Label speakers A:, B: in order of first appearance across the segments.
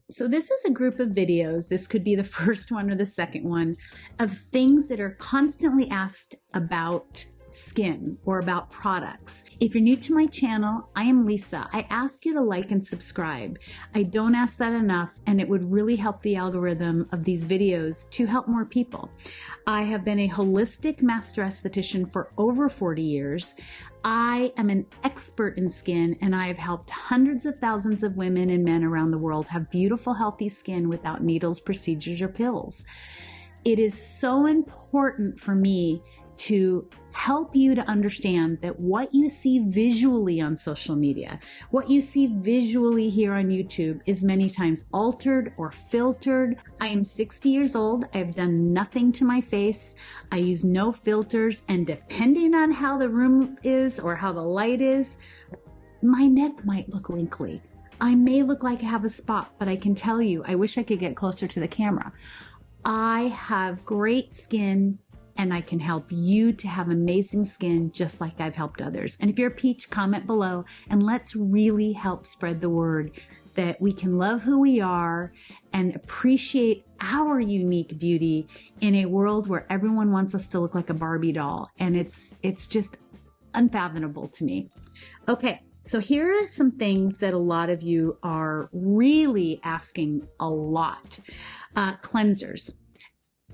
A: So this is a group of videos, this could be the first one or the second one, of things that are constantly asked about skin or about products. If you're new to my channel, I am Lisa. I ask you to like and subscribe. I don't ask that enough, and it would really help the algorithm of these videos to help more people. I have been a holistic master esthetician for over 40 years. I am an expert in skin, and I have helped hundreds of thousands of women and men around the world have beautiful, healthy skin without needles, procedures, or pills. It is so important for me to help you to understand that what you see visually on social media, what you see visually here on YouTube, is many times altered or filtered. I am 60 years old. I've done nothing to my face. I use no filters, and depending on how the room is or how the light is, my neck might look wrinkly. I may look like I have a spot, but I can tell you, I wish I could get closer to the camera. I have great skin, and I can help you to have amazing skin just like I've helped others. And if you're a peach, comment below, and let's really help spread the word that we can love who we are and appreciate our unique beauty in a world where everyone wants us to look like a Barbie doll. And it's just unfathomable to me. Okay, so here are some things that a lot of you are really asking a lot. Cleansers.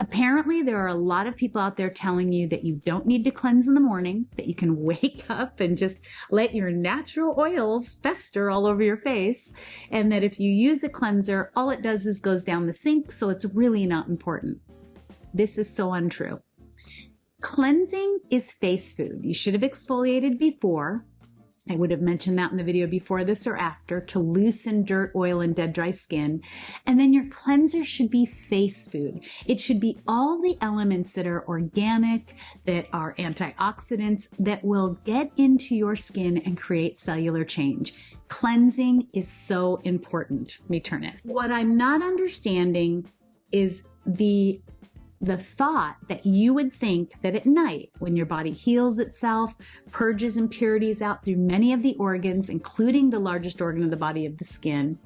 A: Apparently, there are a lot of people out there telling you that you don't need to cleanse in the morning, that you can wake up and just let your natural oils fester all over your face, and that if you use a cleanser, all it does is goes down the sink, so it's really not important. This is so untrue. Cleansing is face food. You should have exfoliated before. I would have mentioned that in the video before this or after, to loosen dirt, oil, and dead, dry skin. And then your cleanser should be face food. It should be all the elements that are organic, that are antioxidants, that will get into your skin and create cellular change. Cleansing is so important. Let me turn it. What I'm not understanding is the thought that you would think that at night, when your body heals itself, purges impurities out through many of the organs, including the largest organ of the body, of the skin,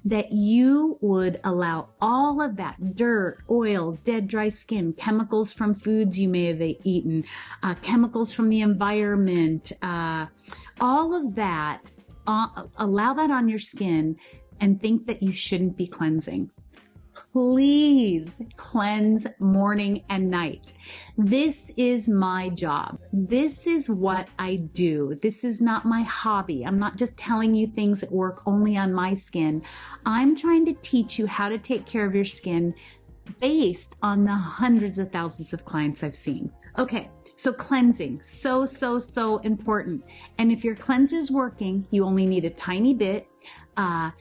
A: that you would allow all of that dirt, oil, dead, dry skin, chemicals from foods you may have eaten, chemicals from the environment, all of that, allow that on your skin and think that you shouldn't be cleansing. Please cleanse morning and night. This is my job. This is what I do. This is not my hobby. I'm not just telling you things that work only on my skin. I'm trying to teach you how to take care of your skin based on the hundreds of thousands of clients I've seen. Okay, so cleansing, so important. And if your cleanser's working, you only need a tiny bit. A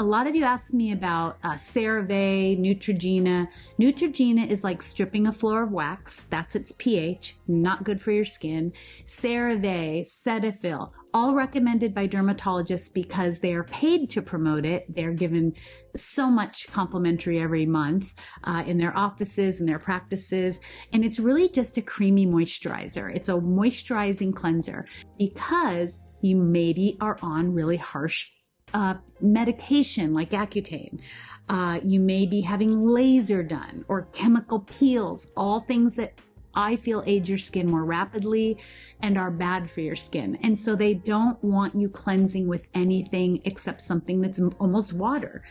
A: lot of you ask me about CeraVe, Neutrogena. Neutrogena is like stripping a floor of wax. That's its pH, not good for your skin. CeraVe, Cetaphil, all recommended by dermatologists because they are paid to promote it. They're given so much complimentary every month in their offices and their practices. And it's really just a creamy moisturizer. It's a moisturizing cleanser because you maybe are on really harsh medication like Accutane. You may be having laser done or chemical peels, all things that I feel age your skin more rapidly and are bad for your skin. And so they don't want you cleansing with anything except something that's almost water.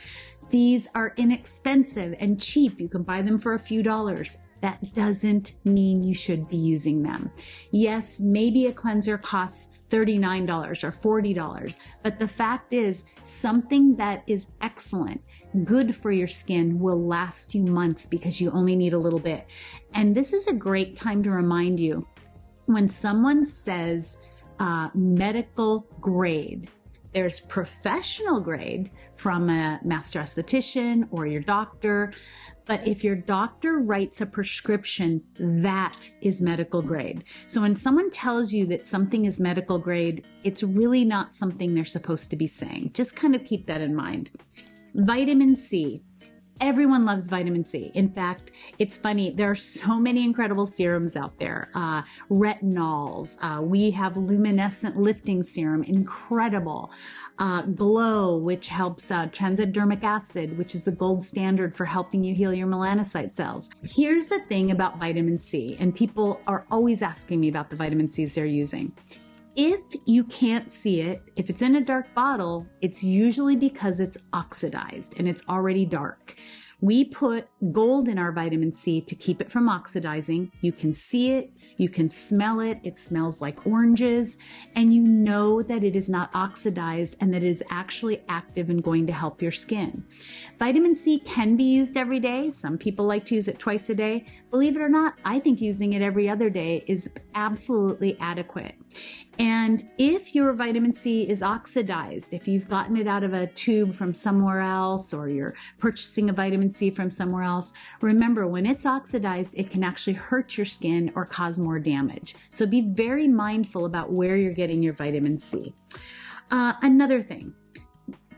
A: These are inexpensive and cheap. You can buy them for a few dollars. That doesn't mean you should be using them. Yes, maybe a cleanser costs $39 or $40, but the fact is something that is excellent, good for your skin, will last you months because you only need a little bit. And this is a great time to remind you, when someone says medical grade, there's professional grade from a master esthetician or your doctor. But if your doctor writes a prescription, that is medical grade. So when someone tells you that something is medical grade, it's really not something they're supposed to be saying. Just kind of keep that in mind. Vitamin C. Everyone loves vitamin C. In fact, it's funny, there are so many incredible serums out there. Retinols, we have luminescent lifting serum, incredible. Glow, which helps transdermic acid, which is the gold standard for helping you heal your melanocyte cells. Here's the thing about vitamin C, and people are always asking me about the vitamin C's they're using. If you can't see it, if it's in a dark bottle, it's usually because it's oxidized and it's already dark. We put gold in our vitamin C to keep it from oxidizing. You can see it, you can smell it, it smells like oranges, and you know that it is not oxidized and that it is actually active and going to help your skin. Vitamin C can be used every day. Some people like to use it twice a day. Believe it or not, I think using it every other day is absolutely adequate. And if your vitamin C is oxidized, if you've gotten it out of a tube from somewhere else, or you're purchasing a vitamin C from somewhere else, remember when it's oxidized, it can actually hurt your skin or cause more damage. So be very mindful about where you're getting your vitamin C. Another thing.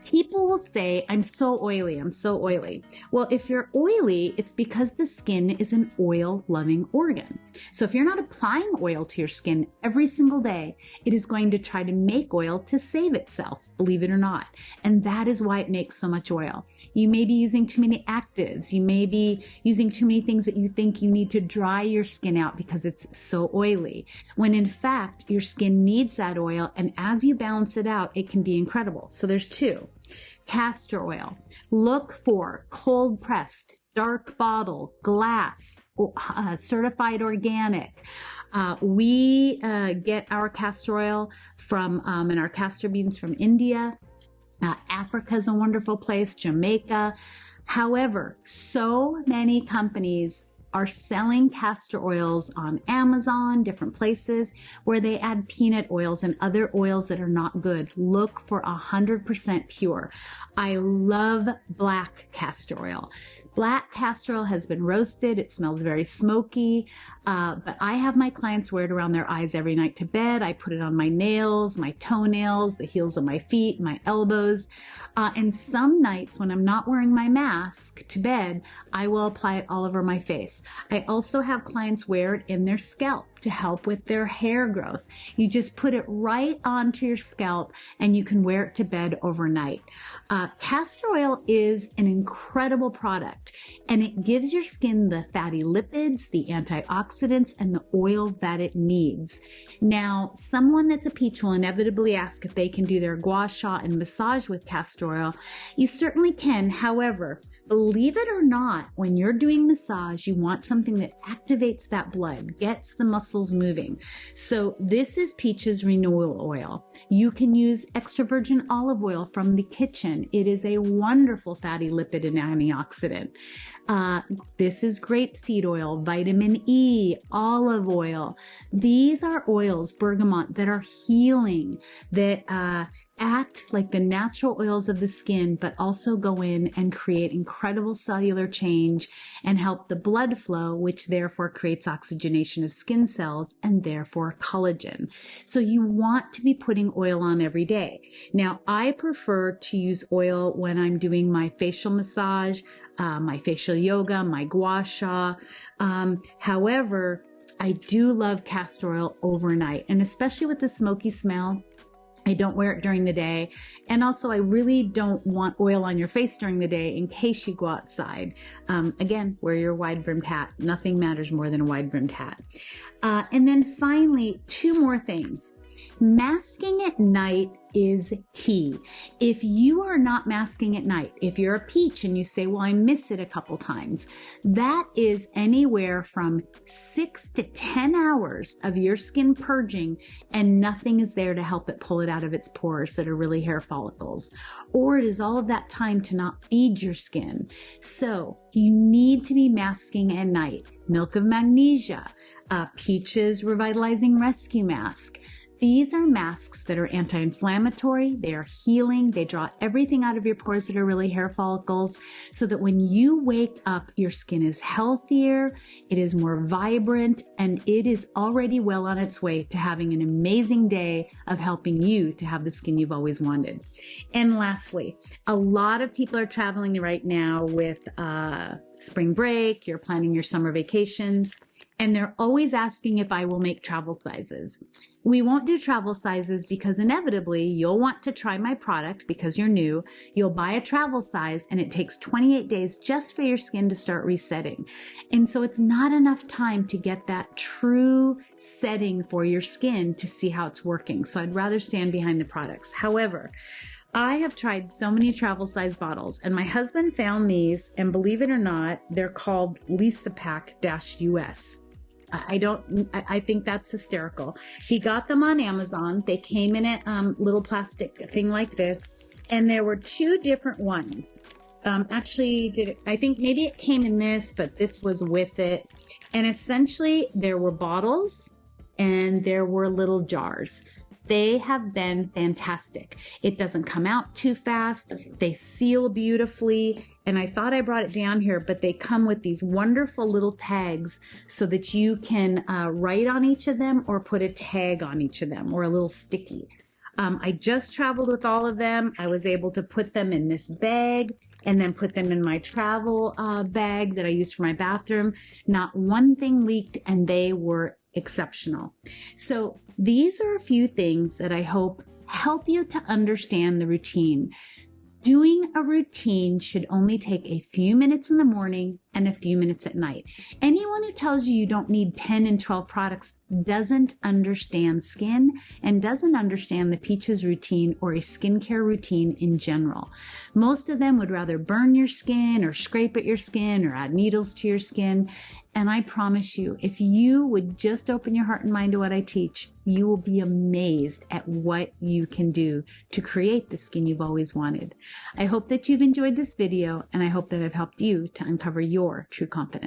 A: People will say, I'm so oily, I'm so oily. Well, if you're oily, it's because the skin is an oil-loving organ. So if you're not applying oil to your skin every single day, it is going to try to make oil to save itself, believe it or not. And that is why it makes so much oil. You may be using too many actives. You may be using too many things that you think you need to dry your skin out because it's so oily. When in fact, your skin needs that oil, and as you balance it out, it can be incredible. So there's two. Castor oil. Look for cold pressed, dark bottle, glass, certified organic. We get our castor oil from, and our castor beans from India. Africa is a wonderful place, Jamaica. However, so many companies are selling castor oils on Amazon, different places where they add peanut oils and other oils that are not good. Look for 100% pure. I love black castor oil. Black castor oil has been roasted. It smells very smoky, but I have my clients wear it around their eyes every night to bed. I put it on my nails, my toenails, the heels of my feet, my elbows. And some nights when I'm not wearing my mask to bed, I will apply it all over my face. I also have clients wear it in their scalp to help with their hair growth. You just put it right onto your scalp and you can wear it to bed overnight. Castor oil is an incredible product, and it gives your skin the fatty lipids, the antioxidants, and the oil that it needs. Now, someone that's a peach will inevitably ask if they can do their gua sha and massage with castor oil. You certainly can. However, believe it or not, when you're doing massage, you want something that activates that blood, gets the muscles moving. So this is Peach's Renewal Oil. You can use extra virgin olive oil from the kitchen. It is a wonderful fatty lipid and antioxidant. This is grapeseed oil, vitamin E, olive oil. These are oils, bergamot, that are healing, that act like the natural oils of the skin, but also go in and create incredible cellular change and help the blood flow, which therefore creates oxygenation of skin cells and therefore collagen. So you want to be putting oil on every day. Now, I prefer to use oil when I'm doing my facial massage, my facial yoga, my gua sha. However, I do love castor oil overnight, and especially with the smoky smell. I don't wear it during the day. And also, I really don't want oil on your face during the day in case you go outside. Again, wear your wide-brimmed hat. Nothing matters more than a wide-brimmed hat. And then finally, two more things. Masking at night is key. If you are not masking at night, if you're a peach and you say, well, I miss it a couple times, that is anywhere from 6 to 10 hours of your skin purging, and nothing is there to help it pull it out of its pores that are really hair follicles. Or it is all of that time to not feed your skin. So you need to be masking at night. Milk of magnesia, Peach's Revitalizing Rescue Mask, These are masks that are anti-inflammatory, they are healing, they draw everything out of your pores that are really hair follicles, so that when you wake up, your skin is healthier, it is more vibrant, and it is already well on its way to having an amazing day of helping you to have the skin you've always wanted. And lastly, a lot of people are traveling right now with spring break, you're planning your summer vacations, and they're always asking if I will make travel sizes. We won't do travel sizes because inevitably you'll want to try my product because you're new. You'll buy a travel size and it takes 28 days just for your skin to start resetting. And so it's not enough time to get that true setting for your skin to see how it's working. So I'd rather stand behind the products. However, I have tried so many travel size bottles, and my husband found these, and believe it or not, they're called Lisa Pack-US. I think that's hysterical. He got them on Amazon. They came in a little plastic thing like this, and there were two different ones. I think maybe it came in this, but this was with it. And essentially there were bottles and there were little jars. They have been fantastic. It doesn't come out too fast. They seal beautifully. And I thought I brought it down here, but they come with these wonderful little tags so that you can write on each of them or put a tag on each of them or a little sticky. I just traveled with all of them. I was able to put them in this bag and then put them in my travel bag that I used for my bathroom. Not one thing leaked, and they were exceptional. So these are a few things that I hope help you to understand the routine. Doing a routine should only take a few minutes in the morning and a few minutes at night. Anyone who tells you don't need 10 and 12 products doesn't understand skin and doesn't understand the Peaches routine or a skincare routine in general. Most of them would rather burn your skin or scrape at your skin or add needles to your skin. And I promise you, if you would just open your heart and mind to what I teach, you will be amazed at what you can do to create the skin you've always wanted. I hope that you've enjoyed this video, and I hope that I've helped you to uncover your true confidence.